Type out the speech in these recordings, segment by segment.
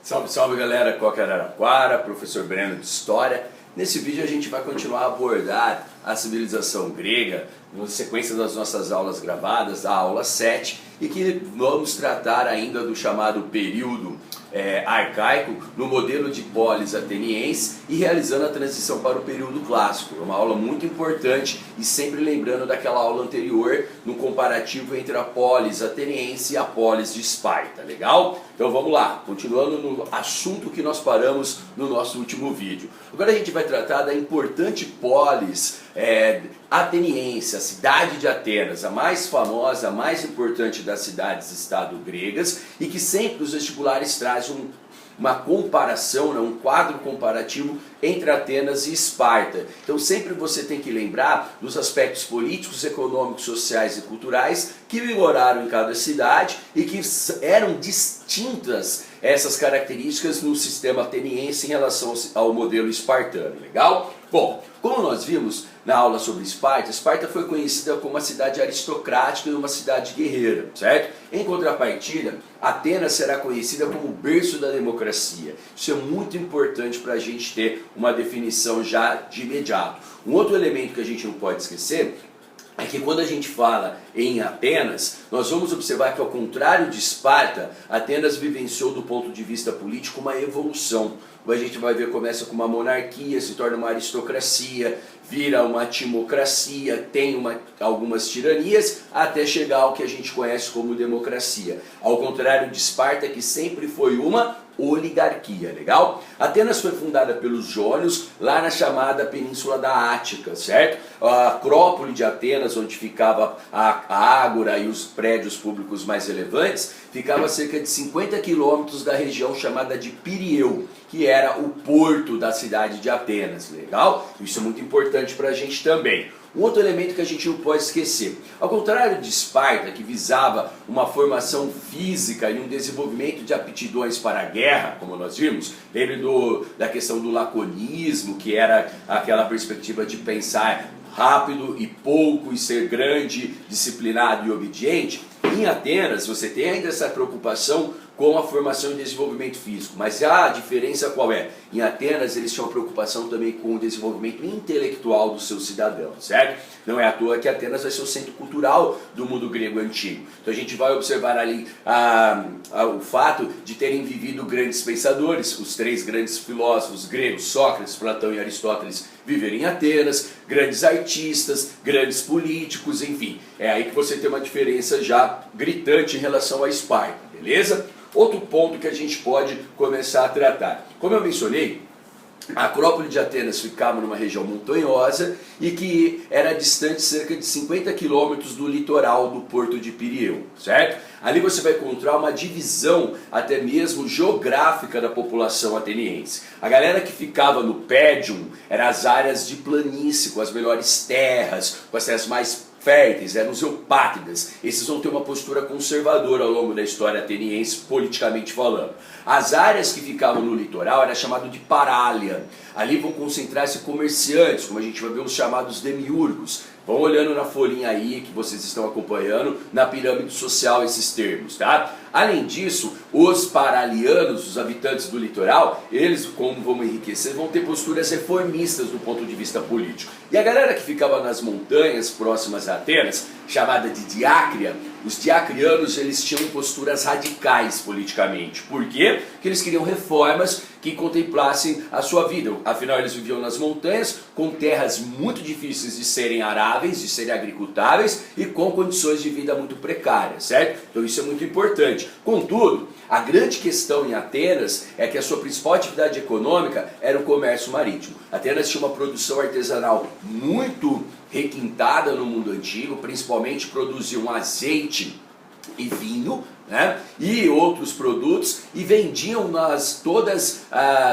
Salve, salve galera, Coca Araraquara, professor Breno de História. Nesse vídeo a gente vai continuar a abordar a civilização grega, na sequência das nossas aulas gravadas, da aula 7, e que vamos tratar ainda do chamado período arcaico, no modelo de polis ateniense e realizando a transição para o período clássico. É uma aula muito importante e sempre lembrando daquela aula anterior, no comparativo entre a polis ateniense e a polis de Esparta, legal? Então vamos lá, continuando no assunto que nós paramos no nosso último vídeo. Agora a gente vai tratar da importante polis ateniense, a cidade de Atenas, a mais famosa, a mais importante das cidades-estado gregas, e que sempre os vestibulares trazem uma comparação, um quadro comparativo entre Atenas e Esparta. Então sempre você tem que lembrar dos aspectos políticos, econômicos, sociais e culturais que vigoraram em cada cidade e que eram distintas essas características no sistema ateniense em relação ao modelo espartano, legal? Bom, como nós vimos na aula sobre Esparta, Esparta foi conhecida como uma cidade aristocrática e uma cidade guerreira, certo? Em contrapartida, Atenas será conhecida como o berço da democracia. Isso é muito importante para a gente ter uma definição já de imediato. Um outro elemento que a gente não pode esquecer é que quando a gente fala em Atenas, nós vamos observar que, ao contrário de Esparta, Atenas vivenciou do ponto de vista político uma evolução. A gente vai ver, começa com uma monarquia, se torna uma aristocracia, vira uma timocracia, tem algumas tiranias, até chegar ao que a gente conhece como democracia. Ao contrário de Esparta, que sempre foi uma oligarquia, legal? Atenas foi fundada pelos jônios lá na chamada Península da Ática, certo? A Acrópole de Atenas, onde ficava a Ágora e os prédios públicos mais relevantes, ficava a cerca de 50 quilômetros da região chamada de Pirieu, que era o porto da cidade de Atenas, legal? Isso é muito importante para a gente também. Um outro elemento que a gente não pode esquecer, ao contrário de Esparta, que visava uma formação física e um desenvolvimento de aptidões para a guerra, como nós vimos, lembre da questão do laconismo, que era aquela perspectiva de pensar rápido e pouco e ser grande, disciplinado e obediente. Em Atenas você tem ainda essa preocupação com a formação e desenvolvimento físico, mas a diferença qual é? Em Atenas eles tinham preocupação também com o desenvolvimento intelectual dos seus cidadãos, certo? Não é à toa que Atenas vai ser o centro cultural do mundo grego antigo. Então a gente vai observar ali o fato de terem vivido grandes pensadores, os três grandes filósofos gregos, Sócrates, Platão e Aristóteles, viveram em Atenas, grandes artistas, grandes políticos, enfim. É aí que você tem uma diferença já gritante em relação a Esparta, beleza? Outro ponto que a gente pode começar a tratar. Como eu mencionei, a Acrópole de Atenas ficava numa região montanhosa e que era distante cerca de 50 quilômetros do litoral do porto de Pirieu, certo? Ali você vai encontrar uma divisão até mesmo geográfica da população ateniense. A galera que ficava no Pédium eram as áreas de planície, com as melhores terras, com as terras mais férteis, eram os eupátridas. Esses vão ter uma postura conservadora ao longo da história ateniense, politicamente falando. As áreas que ficavam no litoral era chamado de parália. Ali vão concentrar-se comerciantes, como a gente vai ver os chamados demiurgos. Vão olhando na folhinha aí que vocês estão acompanhando, na pirâmide social esses termos, tá? Além disso, os paralianos, os habitantes do litoral, eles, como vão enriquecer, vão ter posturas reformistas do ponto de vista político. E a galera que ficava nas montanhas próximas a Atenas, chamada de Diácria, os diacrianos eles tinham posturas radicais politicamente. Por quê? Porque eles queriam reformas que contemplassem a sua vida. Afinal, eles viviam nas montanhas, com terras muito difíceis de serem aráveis, de serem agricultáveis e com condições de vida muito precárias, certo? Então isso é muito importante. Contudo, a grande questão em Atenas é que a sua principal atividade econômica era o comércio marítimo. Atenas tinha uma produção artesanal muito requintada no mundo antigo, principalmente produziam azeite e vinho, né, e outros produtos, e vendiam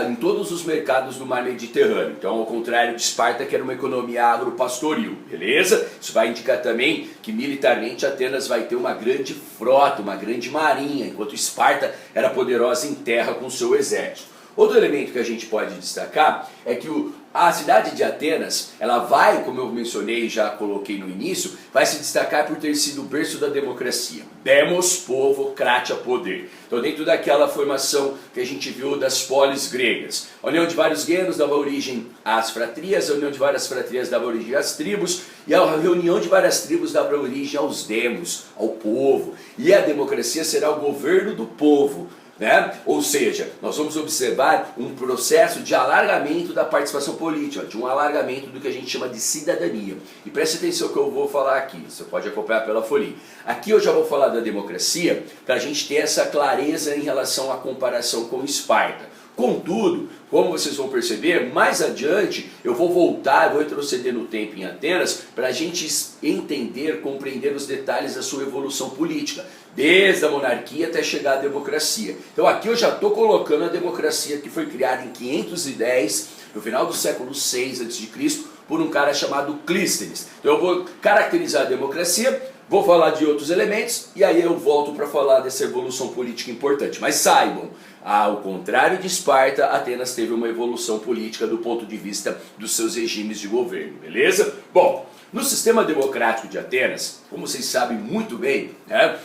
em todos os mercados do mar Mediterrâneo. Então, ao contrário de Esparta, que era uma economia agropastoril, beleza? Isso vai indicar também que militarmente Atenas vai ter uma grande frota, uma grande marinha, enquanto Esparta era poderosa em terra com seu exército. Outro elemento que a gente pode destacar é que a cidade de Atenas, ela vai, como eu mencionei e já coloquei no início, vai se destacar por ter sido o berço da democracia. Demos, povo, kratia, poder. Então dentro daquela formação que a gente viu das polis gregas, a união de vários guerreiros dava origem às fratrias, a união de várias fratrias dava origem às tribos, e a reunião de várias tribos dava origem aos demos, ao povo. E a democracia será o governo do povo. Né? Ou seja, nós vamos observar um processo de alargamento da participação política, de um alargamento do que a gente chama de cidadania. E preste atenção que eu vou falar aqui, você pode acompanhar pela folhinha. Aqui eu já vou falar da democracia para a gente ter essa clareza em relação à comparação com Esparta. Contudo, como vocês vão perceber, mais adiante eu vou voltar, vou retroceder no tempo em Atenas para a gente entender, compreender os detalhes da sua evolução política, desde a monarquia até chegar à democracia. Então aqui eu já estou colocando a democracia que foi criada em 510, no final do século 6 a.C., por um cara chamado Clístenes. Então eu vou caracterizar a democracia, vou falar de outros elementos e aí eu volto para falar dessa evolução política importante. Mas saibam, ao contrário de Esparta, Atenas teve uma evolução política do ponto de vista dos seus regimes de governo, beleza? Bom, no sistema democrático de Atenas, como vocês sabem muito bem, né,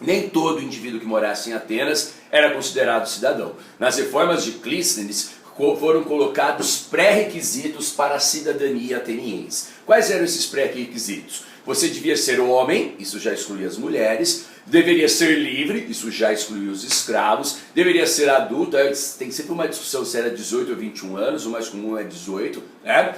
nem todo indivíduo que morasse em Atenas era considerado cidadão. Nas reformas de Clístenes foram colocados pré-requisitos para a cidadania ateniense. Quais eram esses pré-requisitos? Você devia ser homem, isso já excluía as mulheres, deveria ser livre, isso já excluía os escravos, deveria ser adulto, tem sempre uma discussão se era 18 ou 21 anos, o mais comum é 18, né?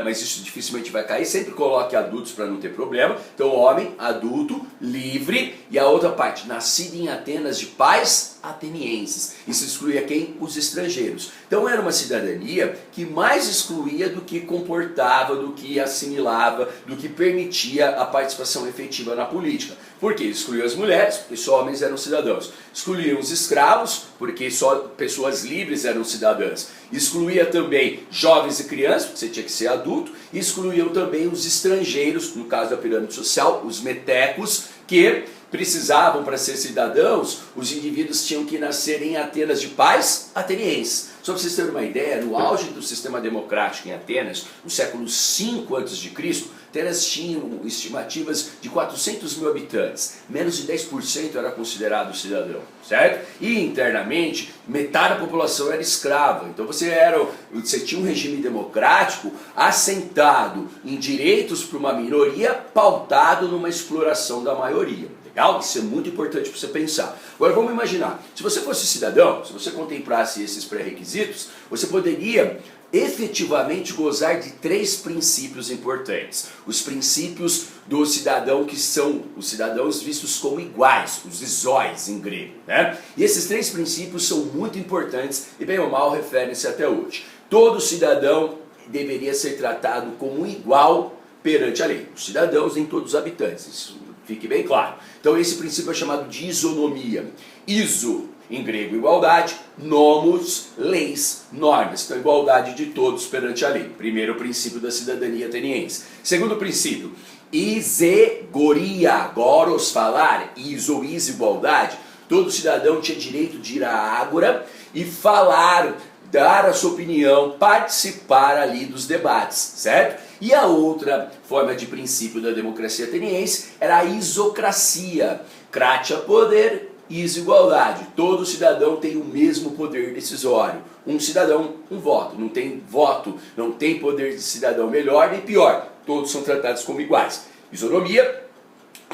Mas isso dificilmente vai cair, sempre coloque adultos para não ter problema. Então homem, adulto, livre, e a outra parte, nascido em Atenas de pais atenienses. Isso excluía quem? Os estrangeiros. Então era uma cidadania que mais excluía do que comportava, do que assimilava, do que permitia a participação efetiva na política. Por quê? Excluía as mulheres, porque só homens eram cidadãos. Excluía os escravos, porque só pessoas livres eram cidadãs. Excluía também jovens e crianças, porque você tinha que ser adulto. E excluíam também os estrangeiros, no caso da pirâmide social, os metecos, que precisavam, para ser cidadãos, os indivíduos tinham que nascer em Atenas de pais atenienses. Só para vocês terem uma ideia, no auge do sistema democrático em Atenas, no século V a.C., Atenas tinha estimativas de 400 mil habitantes, menos de 10% era considerado cidadão, certo? E internamente, metade da população era escrava, então você tinha um regime democrático assentado em direitos para uma minoria, pautado numa exploração da maioria. Legal? Isso é muito importante para você pensar. Agora vamos imaginar, se você fosse cidadão, se você contemplasse esses pré-requisitos, você poderia efetivamente gozar de 3 princípios importantes. Os princípios do cidadão, que são os cidadãos vistos como iguais, os isóis em grego, né? E esses 3 princípios são muito importantes e bem ou mal referem-se até hoje. Todo cidadão deveria ser tratado como igual perante a lei. Os cidadãos, nem todos os habitantes, isso fique bem claro. Então esse princípio é chamado de isonomia. Iso, em grego, igualdade, nomos, leis, normas. Então, igualdade de todos perante a lei. Primeiro princípio da cidadania ateniense. Segundo princípio, isegoria, goros, falar, iso, igualdade. Todo cidadão tinha direito de ir à ágora e falar, dar a sua opinião, participar ali dos debates, certo? E a outra forma de princípio da democracia ateniense era a isocracia. Kratia, poder, igualdade. Todo cidadão tem o mesmo poder decisório. Um cidadão, um voto. Não tem voto, não tem poder de cidadão melhor nem pior. Todos são tratados como iguais. Isonomia,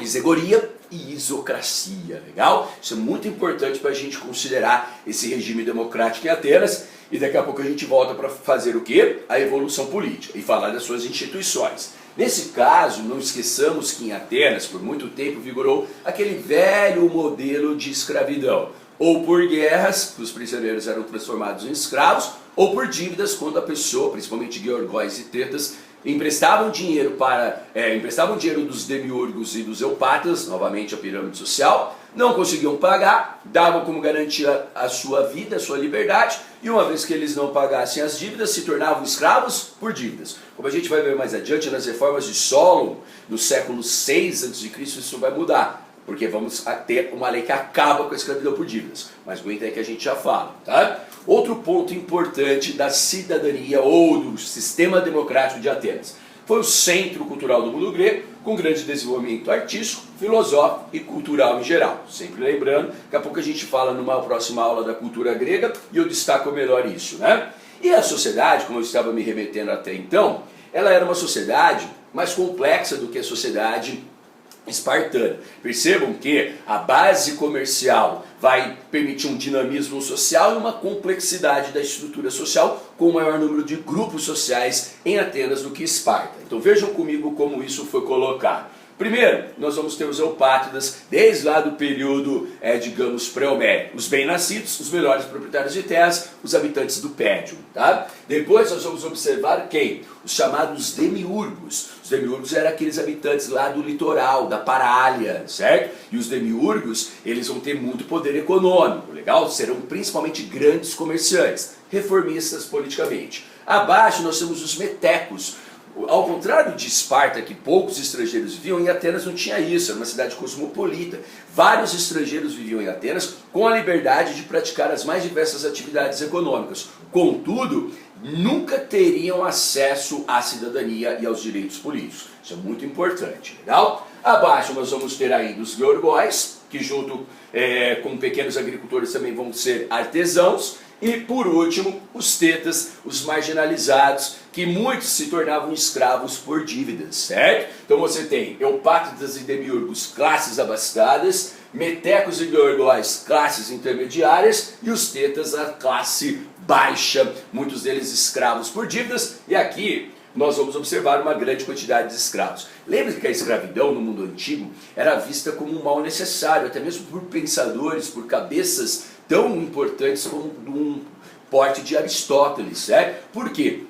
isegoria e isocracia. Legal? Isso é muito importante para a gente considerar esse regime democrático em Atenas. E daqui a pouco a gente volta para fazer o quê? A evolução política e falar das suas instituições. Nesse caso, não esqueçamos que em Atenas, por muito tempo, vigorou aquele velho modelo de escravidão. Ou por guerras, que os prisioneiros eram transformados em escravos, ou por dívidas, quando a pessoa, principalmente georgóis e tetas, emprestavam dinheiro dos demiurgos e dos eupátridas, novamente a pirâmide social, não conseguiam pagar, davam como garantia a sua vida, a sua liberdade, e uma vez que eles não pagassem as dívidas, se tornavam escravos por dívidas. Como a gente vai ver mais adiante, nas reformas de Solon, no século 6 a.C., isso vai mudar, porque vamos ter uma lei que acaba com a escravidão por dívidas. Mas aguenta aí que a gente já fala, tá? Outro ponto importante da cidadania ou do sistema democrático de Atenas foi o centro cultural do mundo grego, com grande desenvolvimento artístico, filosófico e cultural em geral. Sempre lembrando, daqui a pouco a gente fala numa próxima aula da cultura grega e eu destaco melhor isso, né? E a sociedade, como eu estava me remetendo até então, ela era uma sociedade mais complexa do que a sociedade espartana. Percebam que a base comercial vai permitir um dinamismo social e uma complexidade da estrutura social com um maior número de grupos sociais em Atenas do que Esparta. Então vejam comigo como isso foi colocado. Primeiro, nós vamos ter os eupátridas, desde lá do período, digamos, pré-homérico. Os bem-nascidos, os melhores proprietários de terras, os habitantes do Pédio. Tá? Depois nós vamos observar quem? Os chamados demiurgos. Os demiurgos eram aqueles habitantes lá do litoral, da Parália, certo? E os demiurgos, eles vão ter muito poder econômico, legal? Serão principalmente grandes comerciantes, reformistas politicamente. Abaixo nós temos os metecos. Ao contrário de Esparta, que poucos estrangeiros viviam, em Atenas não tinha isso, era uma cidade cosmopolita. Vários estrangeiros viviam em Atenas com a liberdade de praticar as mais diversas atividades econômicas. Contudo, nunca teriam acesso à cidadania e aos direitos políticos. Isso é muito importante, legal? Abaixo nós vamos ter aí os georgóis, que junto com pequenos agricultores também vão ser artesãos. E por último, os tetas, os marginalizados, que muitos se tornavam escravos por dívidas, certo? Então você tem eupátridas e demiurgos, classes abastadas, metecos e georgóis, classes intermediárias, e os tetas, a classe baixa, muitos deles escravos por dívidas, e aqui nós vamos observar uma grande quantidade de escravos. Lembre-se que a escravidão no mundo antigo era vista como um mal necessário, até mesmo por pensadores, por cabeças tão importantes como um porte de Aristóteles, certo? Por quê?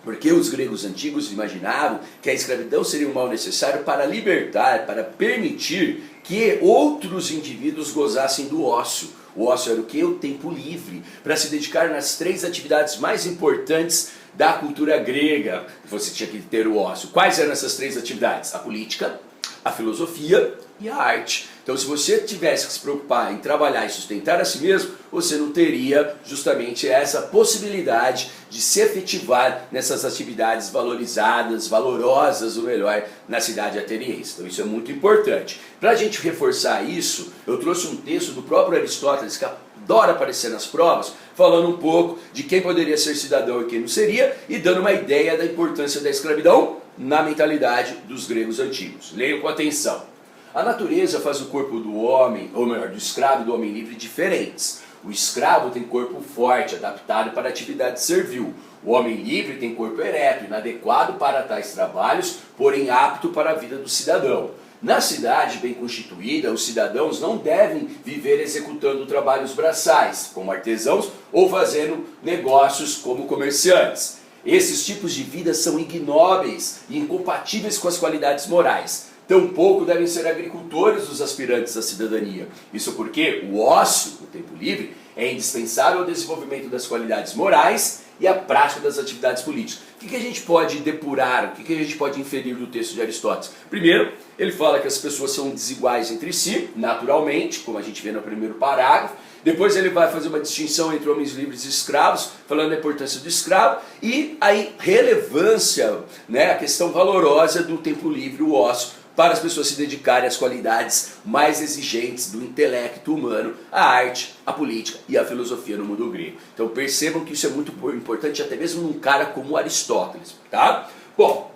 Porque os gregos antigos imaginavam que a escravidão seria um mal necessário para libertar, para permitir que outros indivíduos gozassem do ócio. O ócio era o quê? O tempo livre, para se dedicar nas 3 atividades mais importantes da cultura grega. Você tinha que ter o ócio. Quais eram essas 3 atividades? A política, a filosofia e a arte. Então, se você tivesse que se preocupar em trabalhar e sustentar a si mesmo, você não teria justamente essa possibilidade de se efetivar nessas atividades valorizadas, valorosas, ou melhor, na cidade ateniense. Então, isso é muito importante. Para a gente reforçar isso, eu trouxe um texto do próprio Aristóteles, que adora aparecer nas provas, falando um pouco de quem poderia ser cidadão e quem não seria, e dando uma ideia da importância da escravidão na mentalidade dos gregos antigos. Leiam com atenção. A natureza faz o corpo do homem, ou melhor, do escravo e do homem livre diferentes. O escravo tem corpo forte, adaptado para a atividade servil. O homem livre tem corpo ereto, inadequado para tais trabalhos, porém apto para a vida do cidadão. Na cidade bem constituída, os cidadãos não devem viver executando trabalhos braçais, como artesãos, ou fazendo negócios como comerciantes. Esses tipos de vida são ignóbeis e incompatíveis com as qualidades morais. Tampouco devem ser agricultores os aspirantes à cidadania. Isso porque o ócio, o tempo livre, é indispensável ao desenvolvimento das qualidades morais e à prática das atividades políticas. O que a gente pode depurar, o que a gente pode inferir do texto de Aristóteles? Primeiro, ele fala que as pessoas são desiguais entre si, naturalmente, como a gente vê no primeiro parágrafo. Depois ele vai fazer uma distinção entre homens livres e escravos, falando da importância do escravo, e a relevância, né, a questão valorosa do tempo livre, o ócio, para as pessoas se dedicarem às qualidades mais exigentes do intelecto humano, a arte, a política e a filosofia no mundo grego. Então percebam que isso é muito importante até mesmo num cara como Aristóteles, tá? Bom,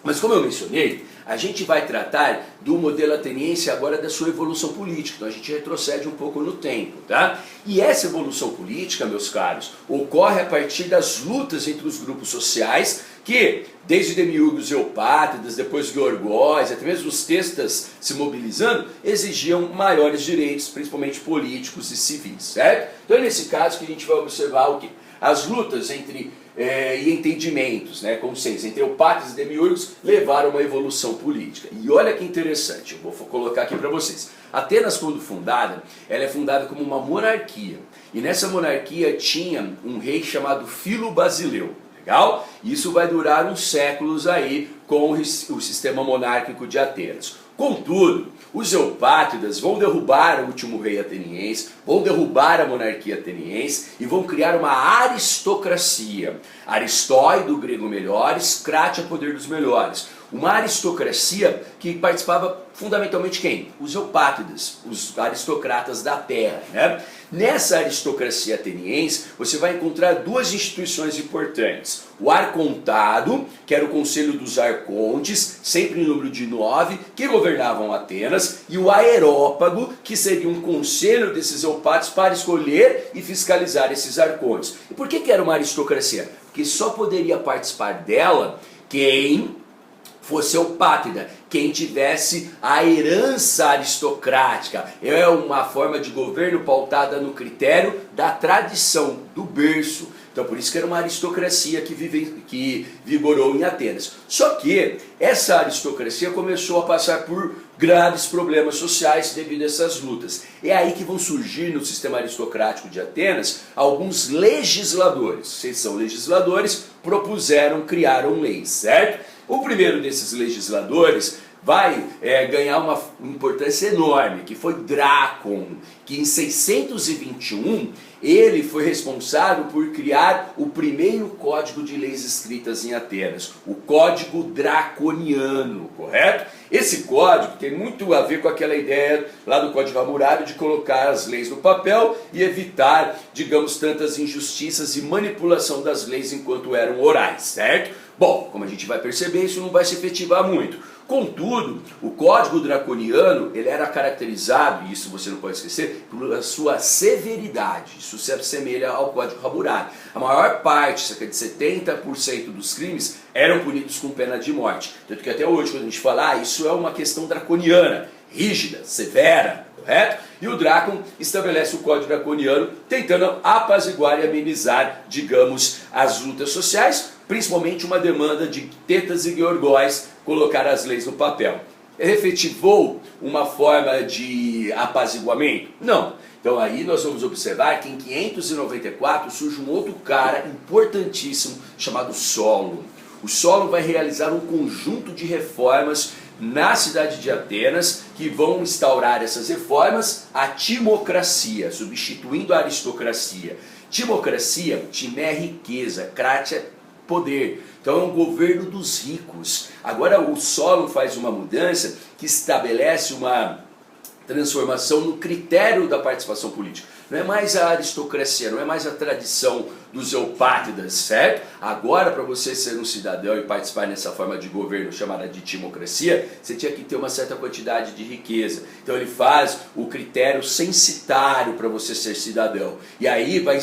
mas como eu mencionei, a gente vai tratar do modelo ateniense agora da sua evolução política. Então a gente retrocede um pouco no tempo, tá? E essa evolução política, meus caros, ocorre a partir das lutas entre os grupos sociais que, desde demiurgos e eupátridas, depois georgóis, até mesmo os testas se mobilizando, exigiam maiores direitos, principalmente políticos e civis, certo? Então é nesse caso que a gente vai observar o que? As lutas entre e entendimentos, né, consensos entre eupátridas e demiurgos levaram a uma evolução política. E olha que interessante, eu vou colocar aqui para vocês. Atenas, quando fundada, ela é fundada como uma monarquia. E nessa monarquia tinha um rei chamado Filo Basileu. Legal? Isso vai durar uns séculos aí com o sistema monárquico de Atenas. Contudo, os eupátridas vão derrubar o último rei ateniense, vão derrubar a monarquia ateniense e vão criar uma aristocracia. Aristói, do grego melhores, Cratia, poder dos melhores. Uma aristocracia que participava fundamentalmente quem? Os eupátridas, os aristocratas da terra, né? Nessa aristocracia ateniense, você vai encontrar duas instituições importantes. O arcontado, que era o conselho dos arcontes, sempre em número de 9, que governavam Atenas, e o aerópago, que seria um conselho desses eupátridas para escolher e fiscalizar esses arcontes. E por que era uma aristocracia? Porque só poderia participar dela quem fosse eupátrida, quem tivesse a herança aristocrática. É uma forma de governo pautada no critério da tradição, do berço. Então por isso que era uma aristocracia que vigorou em Atenas. Só que essa aristocracia começou a passar por graves problemas sociais devido a essas lutas. É aí que vão surgir no sistema aristocrático de Atenas alguns legisladores. Vocês são legisladores, criaram leis, certo? O primeiro desses legisladores vai ganhar uma importância enorme, que foi Drácon, que em 621 ele foi responsável por criar o primeiro código de leis escritas em Atenas, o Código Draconiano, correto? Esse código tem muito a ver com aquela ideia lá do Código Hammurabi de colocar as leis no papel e evitar, digamos, tantas injustiças e manipulação das leis enquanto eram orais, certo? Bom, como a gente vai perceber, isso não vai se efetivar muito. Contudo, o Código Draconiano, ele era caracterizado, e isso você não pode esquecer, por sua severidade. Isso se assemelha ao Código Hammurabi. A maior parte, cerca de 70% dos crimes, eram punidos com pena de morte. Tanto que até hoje, quando a gente fala, isso é uma questão draconiana, rígida, severa, correto? E o Drácon estabelece o Código Draconiano, tentando apaziguar e amenizar, digamos, as lutas sociais, principalmente uma demanda de Tetas e Georgóis colocar as leis no papel. Efetivou uma forma de apaziguamento? Não. Então aí nós vamos observar que em 594 surge um outro cara importantíssimo chamado Solon. O Solon vai realizar um conjunto de reformas na cidade de Atenas, que vão instaurar essas reformas, a timocracia, substituindo a aristocracia. Timocracia, time é riqueza, cratia é poder. Então é um governo dos ricos. Agora o Solon faz uma mudança que estabelece uma transformação no critério da participação política. Não é mais a aristocracia, não é mais a tradição dos eupátridas, certo? Agora, para você ser um cidadão e participar nessa forma de governo chamada de timocracia, você tinha que ter uma certa quantidade de riqueza. Então ele faz o critério censitário para você ser cidadão. E aí vai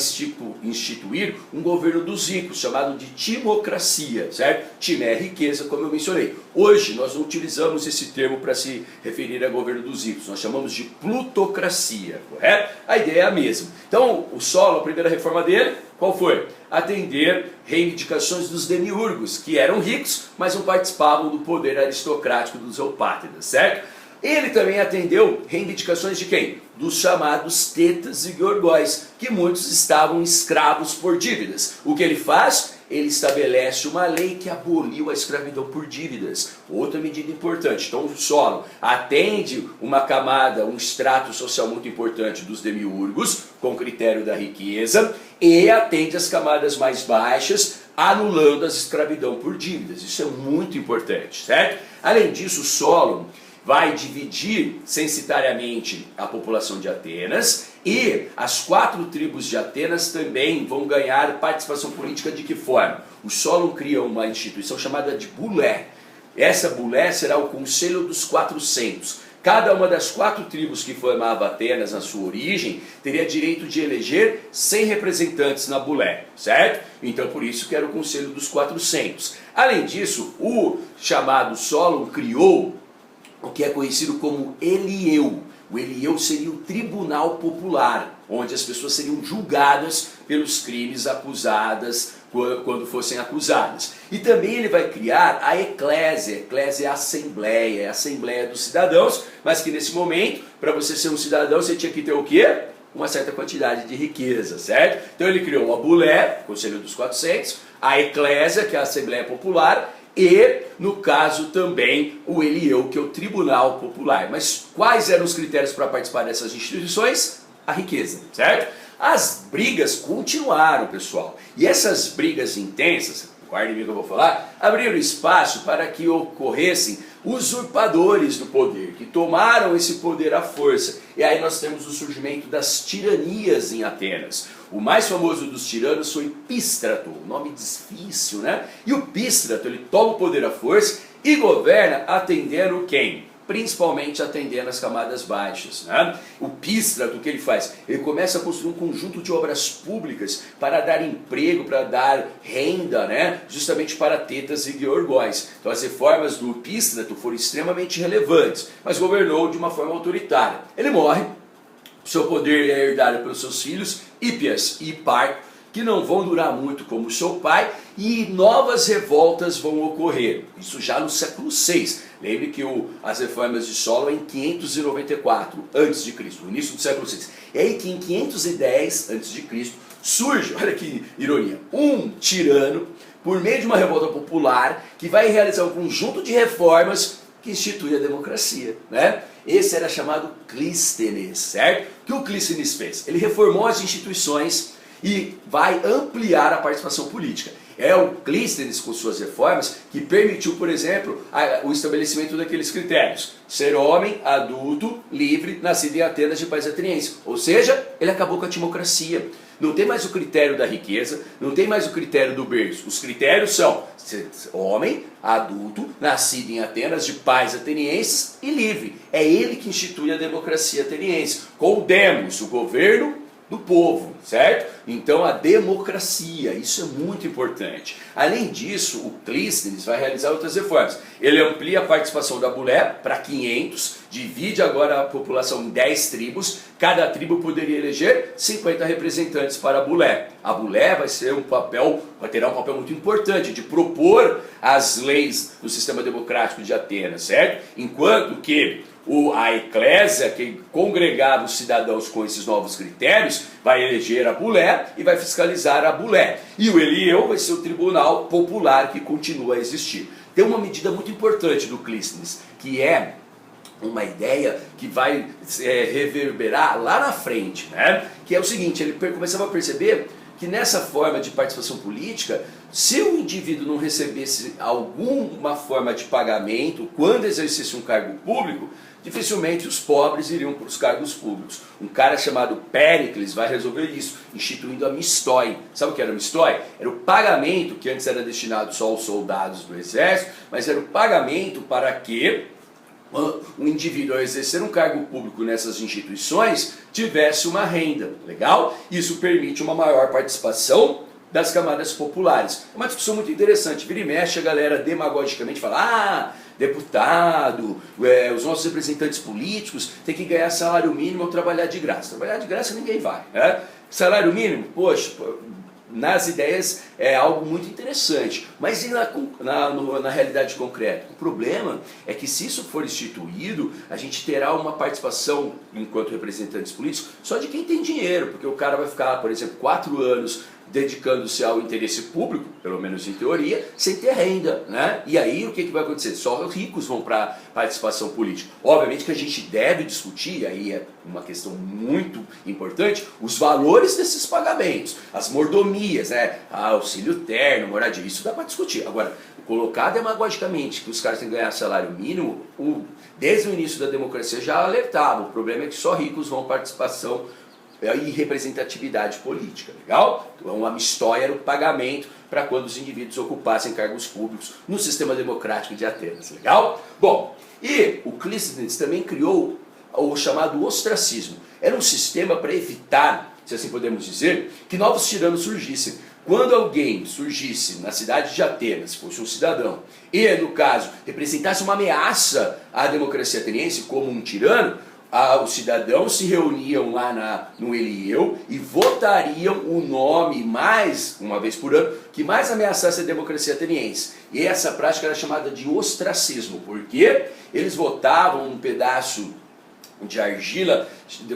instituir um governo dos ricos, chamado de timocracia, certo? Time é riqueza, como eu mencionei. Hoje nós não utilizamos esse termo para se referir a governo dos ricos, nós chamamos de plutocracia, correto? A ideia é a mesma. Então o Solon, a primeira reforma dele, qual foi? Atender reivindicações dos demiurgos, que eram ricos, mas não participavam do poder aristocrático dos eupátridas, certo? Ele também atendeu reivindicações de quem? Dos chamados Tetas e Georgóis, que muitos estavam escravos por dívidas. O que ele faz? Ele estabelece uma lei que aboliu a escravidão por dívidas. Outra medida importante. Então o Solon atende uma camada, um extrato social muito importante dos demiurgos, com critério da riqueza, e atende as camadas mais baixas, anulando a escravidão por dívidas. Isso é muito importante, certo? Além disso, o Solon vai dividir censitariamente a população de Atenas, e as 4 tribos de Atenas também vão ganhar participação política. De que forma? O Solon cria uma instituição chamada de bulé. Essa bulé será o Conselho dos 400. Cada uma das 4 tribos que formava Atenas na sua origem teria direito de eleger 100 representantes na bulé, certo? Então por isso que era o Conselho dos 400. Além disso, o chamado Solon criou o que é conhecido como Elieu. O Elieu seria o tribunal popular, onde as pessoas seriam julgadas pelos crimes acusadas, quando fossem acusadas. E também ele vai criar a eclésia. A eclésia é a assembleia dos cidadãos, mas que nesse momento, para você ser um cidadão, você tinha que ter o quê? Uma certa quantidade de riqueza, certo? Então ele criou a bulé, Conselho dos 400, a eclésia, que é a Assembleia Popular, e, no caso também, o Elieu, que é o Tribunal Popular. Mas quais eram os critérios para participar dessas instituições? A riqueza, certo? As brigas continuaram, pessoal, e essas brigas intensas, guardem o que eu vou falar, abriram espaço para que ocorressem usurpadores do poder, que tomaram esse poder à força. E aí nós temos o surgimento das tiranias em Atenas. O mais famoso dos tiranos foi Pístrato, um nome difícil, né? E o Pístrato, ele toma o poder à força e governa atendendo quem? Principalmente atendendo as camadas baixas, né? O Pístrato, o que ele faz? Ele começa a construir um conjunto de obras públicas para dar emprego, para dar renda, né? Justamente para tetas e georgóis. Então as reformas do Pístrato foram extremamente relevantes, mas governou de uma forma autoritária. Ele morre, seu poder é herdado pelos seus filhos, Hípias e Hiparco, que não vão durar muito como seu pai, e novas revoltas vão ocorrer. Isso já no século VI. Lembre que as reformas de Solon em 594 a.C., no início do século VI. É aí que em 510 a.C. surge, olha que ironia, um tirano, por meio de uma revolta popular, que vai realizar um conjunto de reformas que institui a democracia, né? Esse era chamado Clístenes, certo? O que o Clístenes fez? Ele reformou as instituições e vai ampliar a participação política. É o Clístenes, com suas reformas, que permitiu, por exemplo, o estabelecimento daqueles critérios. Ser homem, adulto, livre, nascido em Atenas de pais atenienses. Ou seja, ele acabou com a timocracia. Não tem mais o critério da riqueza, não tem mais o critério do berço. Os critérios são ser homem, adulto, nascido em Atenas de pais atenienses e livre. É ele que institui a democracia ateniense. Com o demos, o governo do povo, certo? Então a democracia, isso é muito importante. Além disso, o Clístenes vai realizar outras reformas. Ele amplia a participação da bulé para 500, divide agora a população em 10 tribos, cada tribo poderia eleger 50 representantes para a bulé. A bulé vai terá um papel muito importante de propor as leis do sistema democrático de Atenas, certo? Enquanto que a eclésia, que congregava os cidadãos com esses novos critérios, vai eleger a bulé e vai fiscalizar a bulé. E o Elieu vai ser o tribunal popular que continua a existir. Tem uma medida muito importante do Clístenes, que é uma ideia que vai reverberar lá na frente, né? Que é o seguinte, ele começava a perceber que nessa forma de participação política, se o indivíduo não recebesse alguma forma de pagamento quando exercesse um cargo público, dificilmente os pobres iriam para os cargos públicos. Um cara chamado Péricles vai resolver isso, instituindo a mistói. Sabe o que era a mistói? Era o pagamento que antes era destinado só aos soldados do exército, mas era o pagamento para que um indivíduo, ao exercer um cargo público nessas instituições, tivesse uma renda. Legal? Isso permite uma maior participação das camadas populares. É uma discussão muito interessante. Vira e mexe, a galera demagogicamente fala: deputado, os nossos representantes políticos têm que ganhar salário mínimo ou trabalhar de graça. Trabalhar de graça ninguém vai, né? Salário mínimo, poxa, nas ideias é algo muito interessante, mas e na realidade concreta? O problema é que se isso for instituído, a gente terá uma participação, enquanto representantes políticos, só de quem tem dinheiro, porque o cara vai ficar, por exemplo, 4 anos dedicando-se ao interesse público, pelo menos em teoria, sem ter renda, né? E aí o que vai acontecer? Só os ricos vão para a participação política. Obviamente que a gente deve discutir, e aí é uma questão muito importante, os valores desses pagamentos, as mordomias, né? Auxílio terno, moradia, isso dá para discutir. Agora, colocar demagogicamente que os caras têm que ganhar salário mínimo, desde o início da democracia já alertava, o problema é que só ricos vão participação e representatividade política, legal? Então a mistória era o pagamento para quando os indivíduos ocupassem cargos públicos no sistema democrático de Atenas, legal? Bom, e o Clístenes também criou o chamado ostracismo. Era um sistema para evitar, se assim podemos dizer, que novos tiranos surgissem. Quando alguém surgisse na cidade de Atenas, fosse um cidadão, e no caso representasse uma ameaça à democracia ateniense como um tirano, os cidadãos se reuniam lá no Elieu e votariam o nome mais, uma vez por ano, que mais ameaçasse a democracia ateniense. E essa prática era chamada de ostracismo, porque eles votavam um pedaço de argila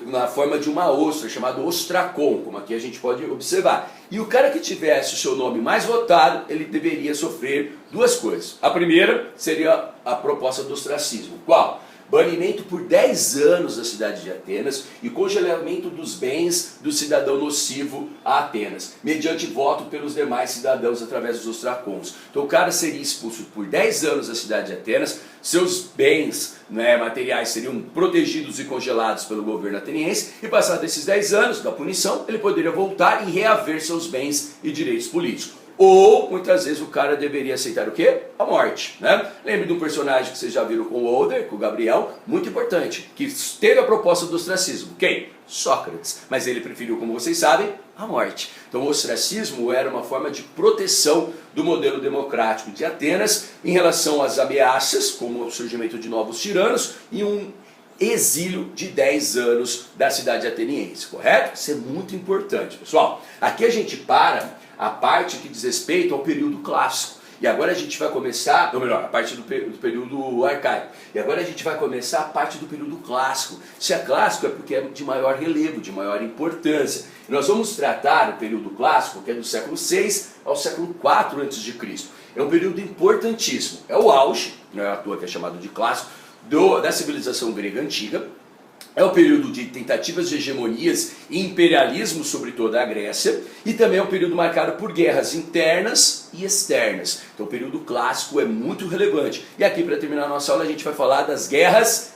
na forma de uma ostra, chamado ostracon, como aqui a gente pode observar. E o cara que tivesse o seu nome mais votado, ele deveria sofrer duas coisas. A primeira seria a proposta do ostracismo. Qual? Banimento por 10 anos da cidade de Atenas e congelamento dos bens do cidadão nocivo a Atenas, mediante voto pelos demais cidadãos através dos ostracons. Então o cara seria expulso por 10 anos da cidade de Atenas, seus bens materiais seriam protegidos e congelados pelo governo ateniense, e passados esses 10 anos da punição, ele poderia voltar e reaver seus bens e direitos políticos. Ou, muitas vezes, o cara deveria aceitar o quê? A morte, né? Lembre de um personagem que vocês já viram com o Oder, com o Gabriel, muito importante, que teve a proposta do ostracismo. Quem? Sócrates. Mas ele preferiu, como vocês sabem, a morte. Então o ostracismo era uma forma de proteção do modelo democrático de Atenas em relação às ameaças, como o surgimento de novos tiranos e um exílio de 10 anos da cidade ateniense, correto? Isso é muito importante, pessoal. Aqui a gente para a parte que diz respeito ao período clássico. E agora a gente vai começar, ou melhor, a parte do período arcaico. E agora a gente vai começar a parte do período clássico. Se é clássico é porque é de maior relevo, de maior importância. E nós vamos tratar o período clássico, que é do século 6 ao século 4 a.C. É um período importantíssimo. É o auge, não é à toa que é chamado de clássico, da civilização grega antiga. É o período de tentativas de hegemonias e imperialismo sobre toda a Grécia, e também é um período marcado por guerras internas e externas. Então o período clássico é muito relevante. E aqui, para terminar a nossa aula, a gente vai falar das guerras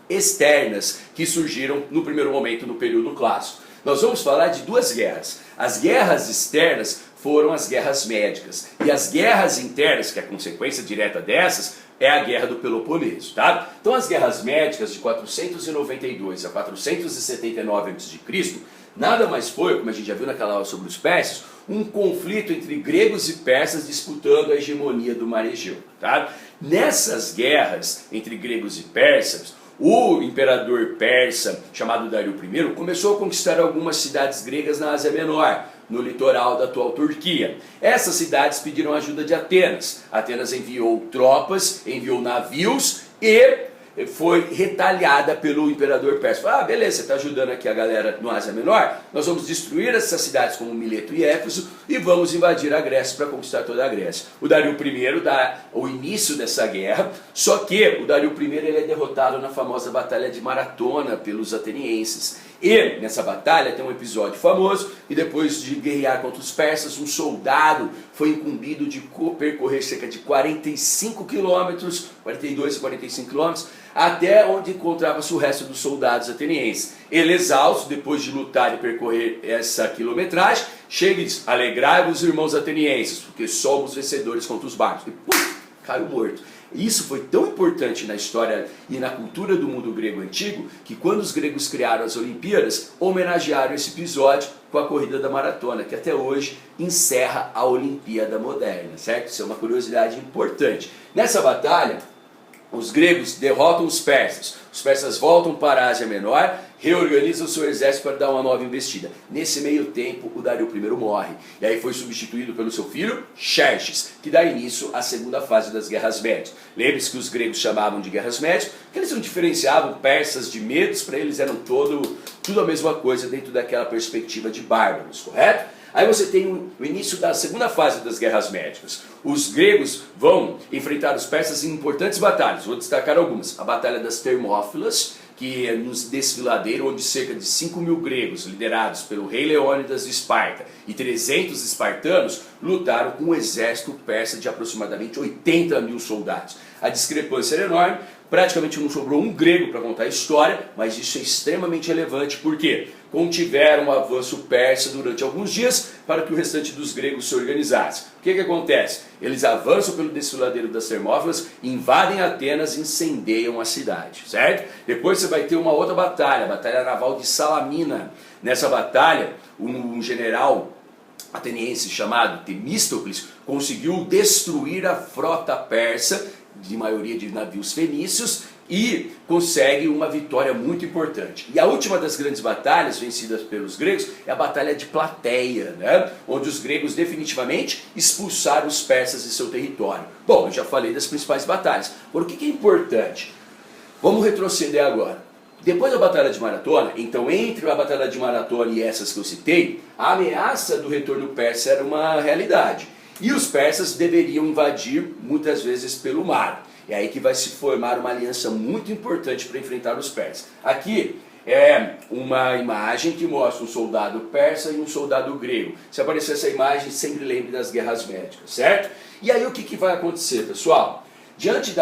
externas que surgiram no primeiro momento no período clássico. Nós vamos falar de duas guerras. As guerras externas foram as guerras médicas, e as guerras internas, que é a consequência direta dessas, é a Guerra do Peloponeso, tá? Então as guerras médicas de 492 a 479 a.C. nada mais foi, como a gente já viu naquela aula sobre os persas, um conflito entre gregos e persas disputando a hegemonia do mar Egeu, tá? Nessas guerras entre gregos e persas, o imperador persa, chamado Dário I, começou a conquistar algumas cidades gregas na Ásia Menor, no litoral da atual Turquia. Essas cidades pediram ajuda de Atenas. Atenas enviou tropas, enviou navios e foi retalhada pelo imperador persa. Beleza, você está ajudando aqui a galera no Ásia Menor, nós vamos destruir essas cidades como Mileto e Éfeso e vamos invadir a Grécia para conquistar toda a Grécia. O Dário I dá o início dessa guerra, só que o Dário I ele é derrotado na famosa Batalha de Maratona pelos atenienses. E nessa batalha tem um episódio famoso, e depois de guerrear contra os persas, um soldado foi incumbido de percorrer cerca de 45 quilômetros, 42 a 45 quilômetros, até onde encontrava-se o resto dos soldados atenienses. Ele, exausto, depois de lutar e percorrer essa quilometragem, chega e diz: alegrai-vos, irmãos atenienses, porque somos vencedores contra os bárbaros. E caiu morto. Isso foi tão importante na história e na cultura do mundo grego antigo, que quando os gregos criaram as Olimpíadas, homenagearam esse episódio com a corrida da maratona, que até hoje encerra a Olimpíada moderna, certo? Isso é uma curiosidade importante. Nessa batalha, os gregos derrotam os persas voltam para a Ásia Menor, reorganizam o seu exército para dar uma nova investida. Nesse meio tempo, o Dário I morre, e aí foi substituído pelo seu filho, Xerxes, que dá início à segunda fase das guerras médicas. Lembre-se que os gregos chamavam de guerras médicas, porque eles não diferenciavam persas de medos, para eles eram tudo a mesma coisa dentro daquela perspectiva de bárbaros, correto? Aí você tem o início da segunda fase das guerras médicas. Os gregos vão enfrentar os persas em importantes batalhas. Vou destacar algumas. A Batalha das Termópilas, que é no desfiladeiro, onde cerca de 5.000 gregos, liderados pelo rei Leônidas de Esparta, e 300 espartanos, lutaram com um exército persa de aproximadamente 80.000 soldados. A discrepância era enorme, praticamente não sobrou um grego para contar a história, mas isso é extremamente relevante, porque contiveram um avanço persa durante alguns dias para que o restante dos gregos se organizasse. O que acontece? Eles avançam pelo desfiladeiro das Termópilas, invadem Atenas e incendeiam a cidade, certo? Depois você vai ter uma outra batalha, a Batalha Naval de Salamina. Nessa batalha, um general ateniense chamado Temístocles conseguiu destruir a frota persa, de maioria de navios fenícios, e consegue uma vitória muito importante. E a última das grandes batalhas vencidas pelos gregos é a Batalha de Plateia, né? Onde os gregos definitivamente expulsaram os persas de seu território. Bom, eu já falei das principais batalhas. Agora, o que é importante? Vamos retroceder agora. Depois da Batalha de Maratona, então entre a Batalha de Maratona e essas que eu citei, a ameaça do retorno persa era uma realidade. E os persas deveriam invadir muitas vezes pelo mar. É aí que vai se formar uma aliança muito importante para enfrentar os persas. Aqui é uma imagem que mostra um soldado persa e um soldado grego. Se aparecer essa imagem, sempre lembre das guerras médicas, certo? E aí o que vai acontecer, pessoal? Diante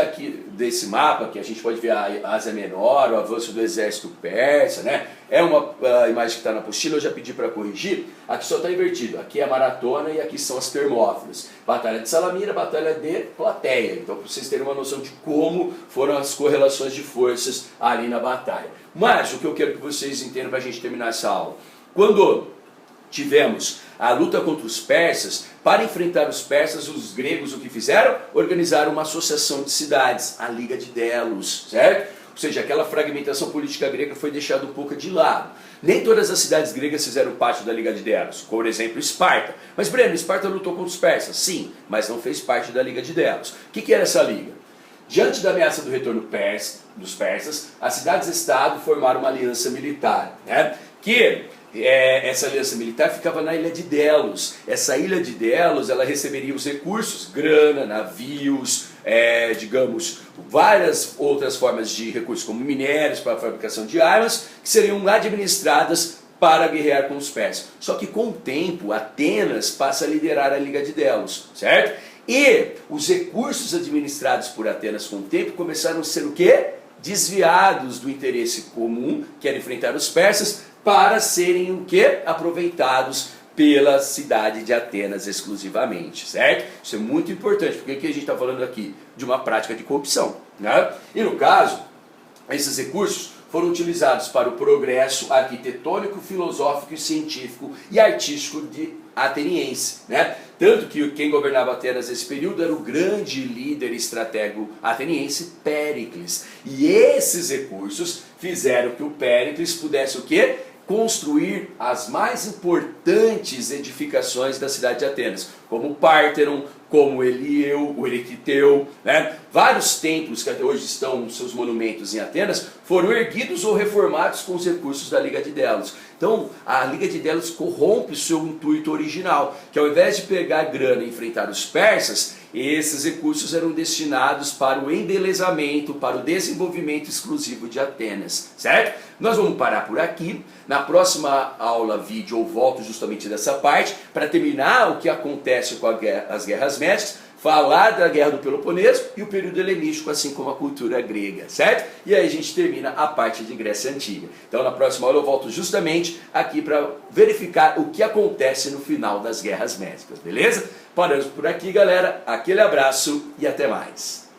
desse mapa, que a gente pode ver a Ásia Menor, o avanço do exército persa, né? É uma imagem que está na apostila, eu já pedi para corrigir. Aqui só está invertido, aqui é a maratona e aqui são as Termópilas. Batalha de Salamina, batalha de Plateia. Então, para vocês terem uma noção de como foram as correlações de forças ali na batalha. Mas o que eu quero que vocês entendam para a gente terminar essa aula. Quando tivemos a luta contra os persas, para enfrentar os persas, os gregos o que fizeram? Organizaram uma associação de cidades, a Liga de Delos, certo? Ou seja, aquela fragmentação política grega foi deixada um pouco de lado. Nem todas as cidades gregas fizeram parte da Liga de Delos, por exemplo, Esparta. Mas, Breno, Esparta lutou contra os persas? Sim, mas não fez parte da Liga de Delos. O que era essa liga? Diante da ameaça do retorno dos persas, as cidades-estado formaram uma aliança militar, né? Essa aliança militar ficava na ilha de Delos. Essa ilha de Delos, ela receberia os recursos, grana, navios, digamos, várias outras formas de recursos, como minérios para a fabricação de armas, que seriam administradas para guerrear com os persas. Só que com o tempo, Atenas passa a liderar a Liga de Delos, certo? E os recursos administrados por Atenas com o tempo começaram a ser o quê? Desviados do interesse comum, que era enfrentar os persas, para serem o quê? Aproveitados pela cidade de Atenas exclusivamente, certo? Isso é muito importante, porque aqui a gente está falando aqui de uma prática de corrupção, né? E no caso, esses recursos foram utilizados para o progresso arquitetônico, filosófico, científico e artístico ateniense, né? Tanto que quem governava Atenas nesse período era o grande líder estratego ateniense Péricles. E esses recursos fizeram que o Péricles pudesse o quê? Construir as mais importantes edificações da cidade de Atenas, como o Pártenon, como o Eriquiteu, né? Vários templos que até hoje estão seus monumentos em Atenas foram erguidos ou reformados com os recursos da Liga de Delos. Então, a Liga de Delos corrompe o seu intuito original, que ao invés de pegar grana e enfrentar os persas, esses recursos eram destinados para o embelezamento, para o desenvolvimento exclusivo de Atenas, certo? Nós vamos parar por aqui. Na próxima aula, vídeo, eu volto justamente dessa parte, para terminar o que acontece com as guerras médicas, falar da Guerra do Peloponeso e o período helenístico, assim como a cultura grega, certo? E aí a gente termina a parte de Grécia Antiga. Então na próxima aula eu volto justamente aqui para verificar o que acontece no final das guerras médicas, beleza? Paramos por aqui, galera. Aquele abraço e até mais.